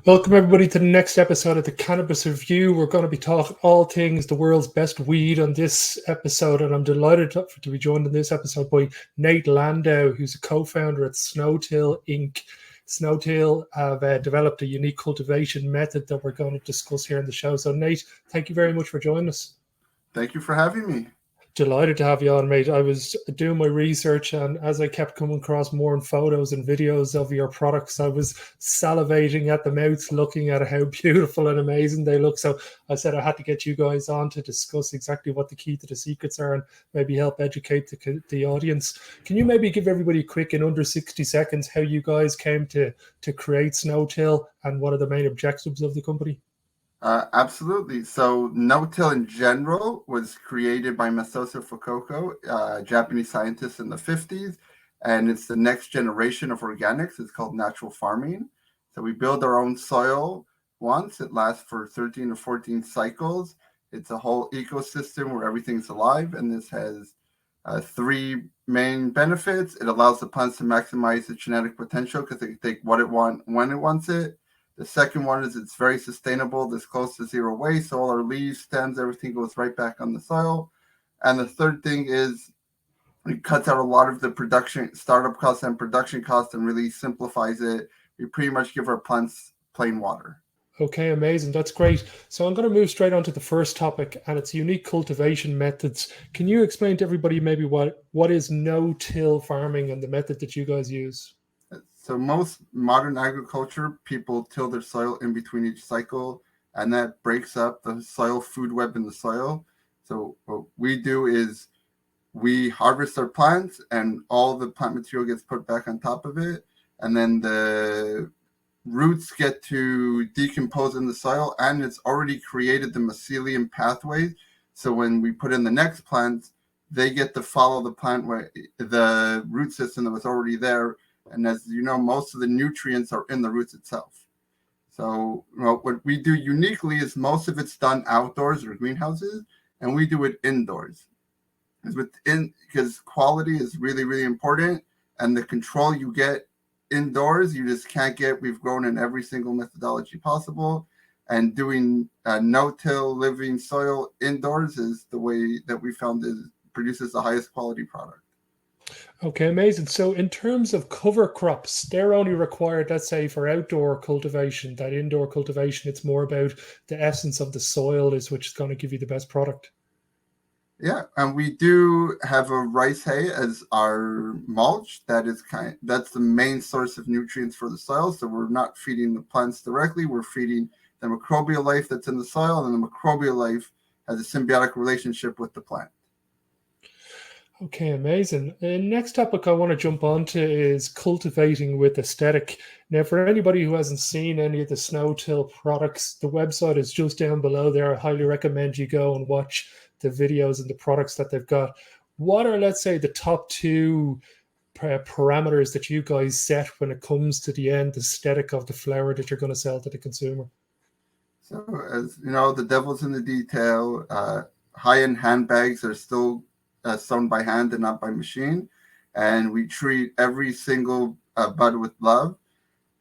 Welcome, everybody, to the next episode of the Cannabis Review. We're going to be talking all things the world's best weed on this episode, and I'm delighted to be joined in this episode by Nate Landau, who's a co-founder at Snowtill Inc. Snowtill have developed a unique cultivation method that we're going to discuss here in the show. So, Nate, thank you very much for joining us. Thank you for having me. Delighted to have you on, mate. I was doing my research, and as I kept coming across more photos and videos of your products, I was salivating at the mouth looking at how beautiful and amazing they look. So I said I had to get you guys on to discuss exactly what the key to the secrets are and maybe help educate the audience. Can you maybe give everybody a quick, in under 60 seconds, how you guys came to create Snowtill and what are the main objectives of the company? Absolutely. So no-till in general was created by Masato Fukuoka, a Japanese scientist in the 50s, and it's the next generation of organics. It's called natural farming. So we build our own soil once. It lasts for 13 or 14 cycles. It's a whole ecosystem where everything's alive, and this has three main benefits. It allows the plants to maximize its genetic potential because they take what it wants when it wants it. The second one is it's very sustainable. This close to zero waste. So all our leaves, stems, everything goes right back on the soil. And the third thing is it cuts out a lot of the production, startup costs and production costs and really simplifies it. We pretty much give our plants plain water. Okay, amazing. That's great. So I'm going to move straight on to the first topic, and it's unique cultivation methods. Can you explain to everybody maybe what is no-till farming and the method that you guys use? So most modern agriculture, people till their soil in between each cycle, and that breaks up the soil food web in the soil. So what we do is we harvest our plants and all the plant material gets put back on top of it. And then the roots get to decompose in the soil, and it's already created the mycelium pathways. So when we put in the next plant, they get to follow the plant where the root system that was already there. And as you know, most of the nutrients are in the roots itself. So what we do uniquely is most of it's done outdoors or greenhouses, and we do it indoors. Because quality is really, really important, and the control you get indoors, you just can't get. We've grown in every single methodology possible, and doing no-till living soil indoors is the way that we found produces the highest quality product. Okay, amazing. So in terms of cover crops, they're only required, let's say, for outdoor cultivation. That indoor cultivation, it's more about the essence of the soil is which is going to give you the best product. Yeah, and we do have a rice hay as our mulch. That's the main source of nutrients for the soil. So we're not feeding the plants directly. We're feeding the microbial life that's in the soil, and the microbial life has a symbiotic relationship with the plant. Okay, amazing. The next topic I want to jump on to is cultivating with aesthetic. Now, for anybody who hasn't seen any of the Snowtill products, the website is just down below there. I highly recommend you go and watch the videos and the products that they've got. What are, let's say, the top two parameters that you guys set when it comes to the end aesthetic of the flower that you're going to sell to the consumer? So, as you know, the devil's in the detail. High-end handbags are still sewn by hand and not by machine. And we treat every single bud with love.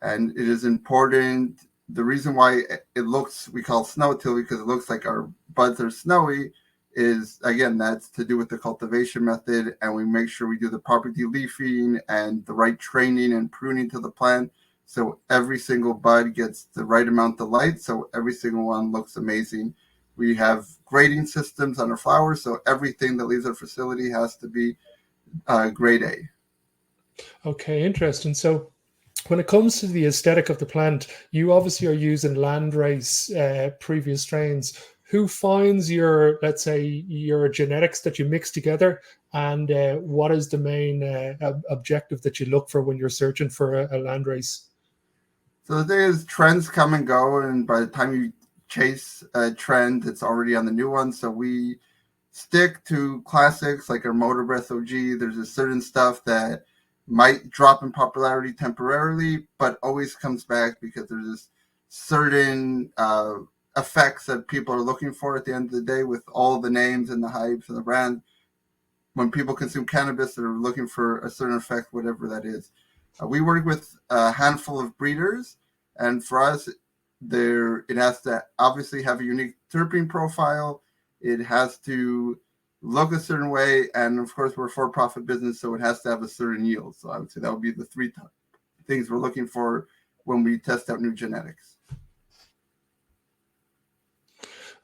And it is important. The reason why we call Snowtill because it looks like our buds are snowy is, again, that's to do with the cultivation method. And we make sure we do the proper de-leafing and the right training and pruning to the plant. So every single bud gets the right amount of light. So every single one looks amazing. We have grading systems on our flowers, so everything that leaves our facility has to be grade A. Okay, interesting. So when it comes to the aesthetic of the plant, you obviously are using landrace previous strains. Who finds your, let's say, your genetics that you mix together, and what is the main objective that you look for when you're searching for a landrace? So the thing is, trends come and go, and by the time you chase a trend, it's already on the new one. So we stick to classics like our Motor Breath OG. There's a certain stuff that might drop in popularity temporarily, but always comes back because there's this certain effects that people are looking for at the end of the day with all the names and the hypes and the brand. When people consume cannabis, they're looking for a certain effect, whatever that is. We work with a handful of breeders, and for us, it has to obviously have a unique terpene profile. It has to look a certain way, and of course we're a for-profit business, so it has to have a certain yield. So I would say that would be the three things we're looking for when we test out new genetics.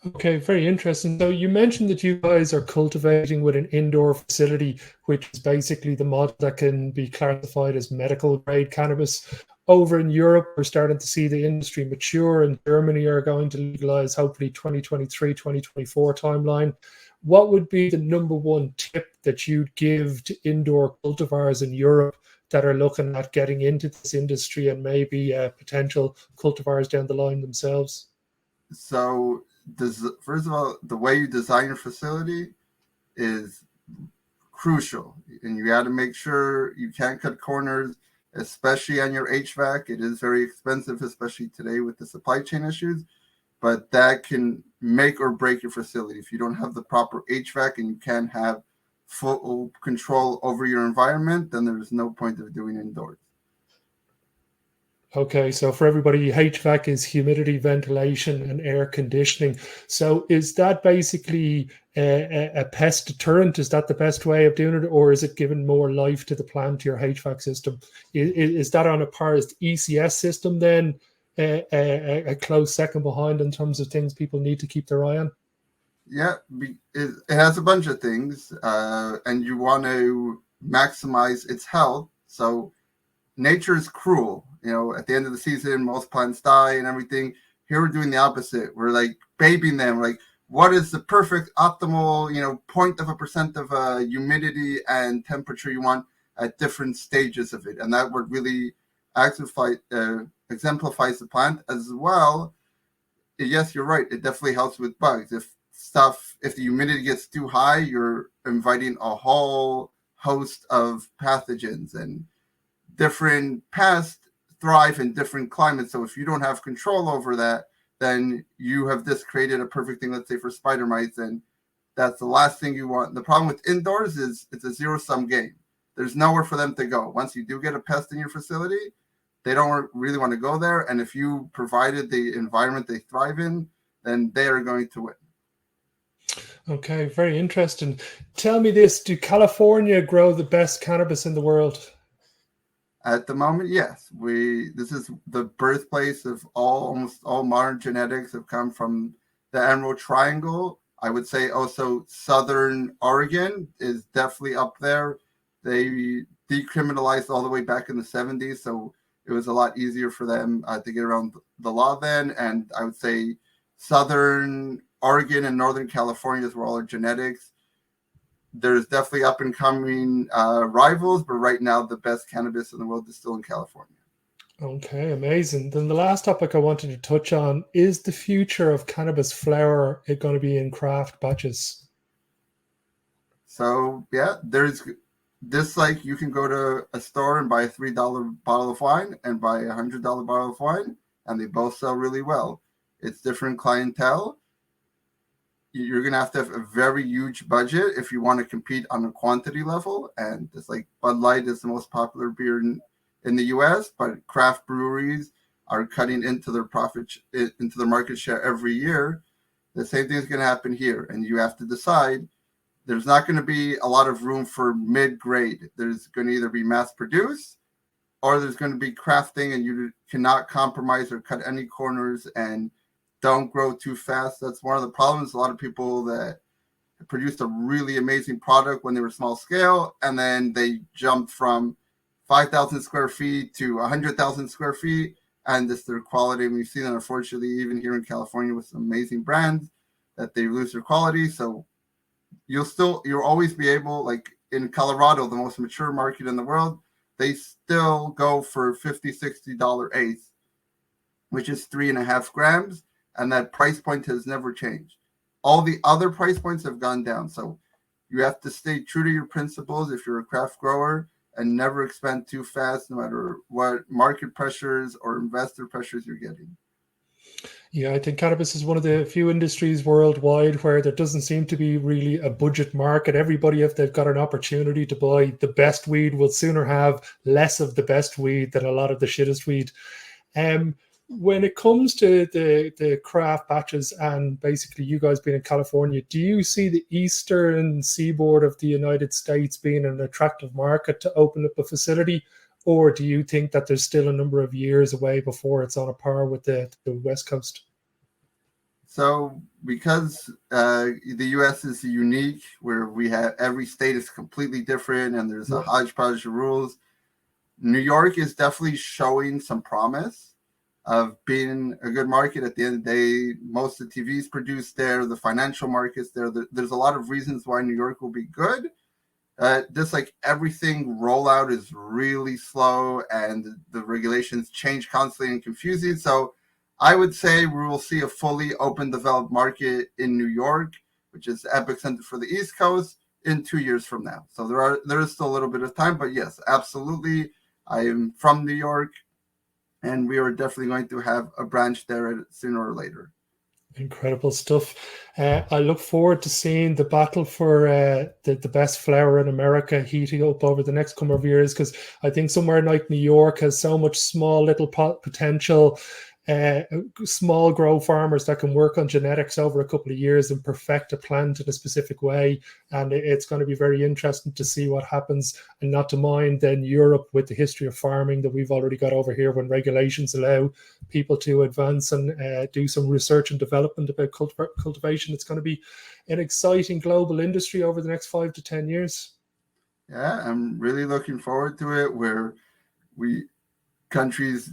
Okay, very interesting. So you mentioned that you guys are cultivating with an indoor facility, which is basically the model that can be classified as medical grade cannabis. Over in Europe, we're starting to see the industry mature, and Germany are going to legalize hopefully 2023, 2024 timeline. What would be the number one tip that you'd give to indoor cultivars in Europe that are looking at getting into this industry and maybe potential cultivars down the line themselves? So first of all, the way you design your facility is crucial, and you got to make sure you can't cut corners, especially on your HVAC. It is very expensive, especially today with the supply chain issues, but that can make or break your facility. If you don't have the proper HVAC and you can't have full control over your environment, then there's no point of doing indoors. Okay, so for everybody, HVAC is humidity, ventilation, and air conditioning. So is that basically a pest deterrent? Is that the best way of doing it, or is it giving more life to the plant, your HVAC system? Is that on a par as the ECS system then, a close second behind in terms of things people need to keep their eye on? Yeah, it has a bunch of things, and you want to maximize its health. So nature is cruel. You know, at the end of the season, most plants die and everything. Here we're doing the opposite. We're like babying them. Like, what is the perfect optimal, 0.1% of humidity and temperature you want at different stages of it? And that would really exemplifies the plant as well. Yes, you're right. It definitely helps with bugs. If the humidity gets too high, you're inviting a whole host of pathogens, and different pests thrive in different climates. So if you don't have control over that, then you have just created a perfect thing, let's say for spider mites, and that's the last thing you want. The problem with indoors is it's a zero-sum game. There's nowhere for them to go. Once you do get a pest in your facility, they don't really want to go there. And if you provided the environment they thrive in, then they are going to win. Okay, very interesting. Tell me this, do California grow the best cannabis in the world? At the moment, yes. This is the birthplace of almost all modern genetics have come from the Emerald Triangle. I would say also Southern Oregon is definitely up there. They decriminalized all the way back in the 70s, so it was a lot easier for them to get around the law then. And I would say Southern Oregon and Northern California is where all our genetics. There's definitely up and coming rivals, but right now the best cannabis in the world is still in California. Okay, amazing. Then the last topic I wanted to touch on is the future of cannabis flower going to be in craft batches? So yeah, there's this, like, you can go to a store and buy a $3 bottle of wine and buy $100 bottle of wine, and they both sell really well. It's different clientele. You're going to have a very huge budget if you want to compete on a quantity level. And it's like Bud Light is the most popular beer in the US, but craft breweries are cutting into their into their market share every year. The same thing is going to happen here. And you have to decide, there's not going to be a lot of room for mid-grade. There's going to either be mass produced or there's going to be crafting, and you cannot compromise or cut any corners and don't grow too fast. That's one of the problems. A lot of people that produced a really amazing product when they were small scale, and then they jumped from 5,000 square feet to 100,000 square feet, and this their quality. And we've seen that, unfortunately, even here in California with some amazing brands, that they lose their quality. So you'll always be able, like in Colorado, the most mature market in the world, they still go for $50-$60 eighth, which is 3.5 grams. And that price point has never changed. All the other price points have gone down. So you have to stay true to your principles if you're a craft grower, and never expand too fast, no matter what market pressures or investor pressures you're getting. Yeah, I think cannabis is one of the few industries worldwide where there doesn't seem to be really a budget market. Everybody, if they've got an opportunity to buy the best weed, will sooner have less of the best weed than a lot of the shittest weed. When it comes to the craft batches and basically you guys being in California, do you see the eastern seaboard of the United States being an attractive market to open up a facility? Or do you think that there's still a number of years away before it's on a par with the West Coast? So because the U.S. is unique, where we have every state is completely different and there's a hodgepodge of rules, New York is definitely showing some promise of being a good market. At the end of the day, most of the TV's produced there, the financial markets there. There's a lot of reasons why New York will be good. Just like everything, rollout is really slow and the regulations change constantly and confusing. So I would say we will see a fully open, developed market in New York, which is the epicenter for the East Coast, in 2 years from now. So there is still a little bit of time, but yes, absolutely. I am from New York, and we are definitely going to have a branch there sooner or later. Incredible stuff. I look forward to seeing the battle for the best flower in America heating up over the next couple of years, because I think somewhere like New York has so much small little potential, small grow farmers that can work on genetics over a couple of years and perfect a plant in a specific way. And it's going to be very interesting to see what happens, and not to mind then Europe with the history of farming that we've already got over here, when regulations allow people to advance and do some research and development about cultivation. It's going to be an exciting global industry over the next 5 to 10 years. Yeah, I'm really looking forward to it, where countries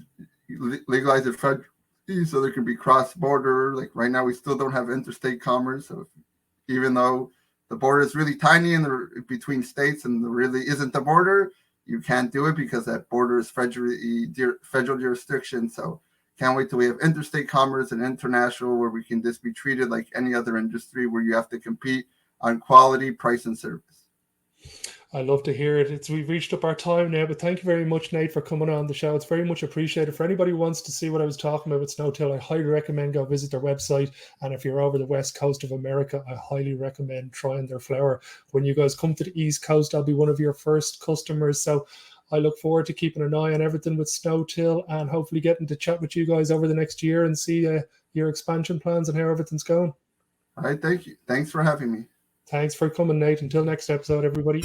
legalize it federally so there can be cross-border. Like right now, we still don't have interstate commerce. So even though the border is really tiny and between states and there really isn't a border, you can't do it because that border is federal jurisdiction. So can't wait till we have interstate commerce and international, where we can just be treated like any other industry, where you have to compete on quality, price, and service. I love to hear it. We've reached up our time now, but thank you very much, Nate, for coming on the show. It's very much appreciated. For anybody who wants to see what I was talking about with Snowtill, I highly recommend go visit their website. And if you're over the west coast of America, I highly recommend trying their flower. When you guys come to the East Coast, I'll be one of your first customers. So I look forward to keeping an eye on everything with Snowtill, and hopefully getting to chat with you guys over the next year and see your expansion plans and how everything's going. All right, thank you. Thanks for having me. Thanks for coming, Nate. Until next episode, everybody.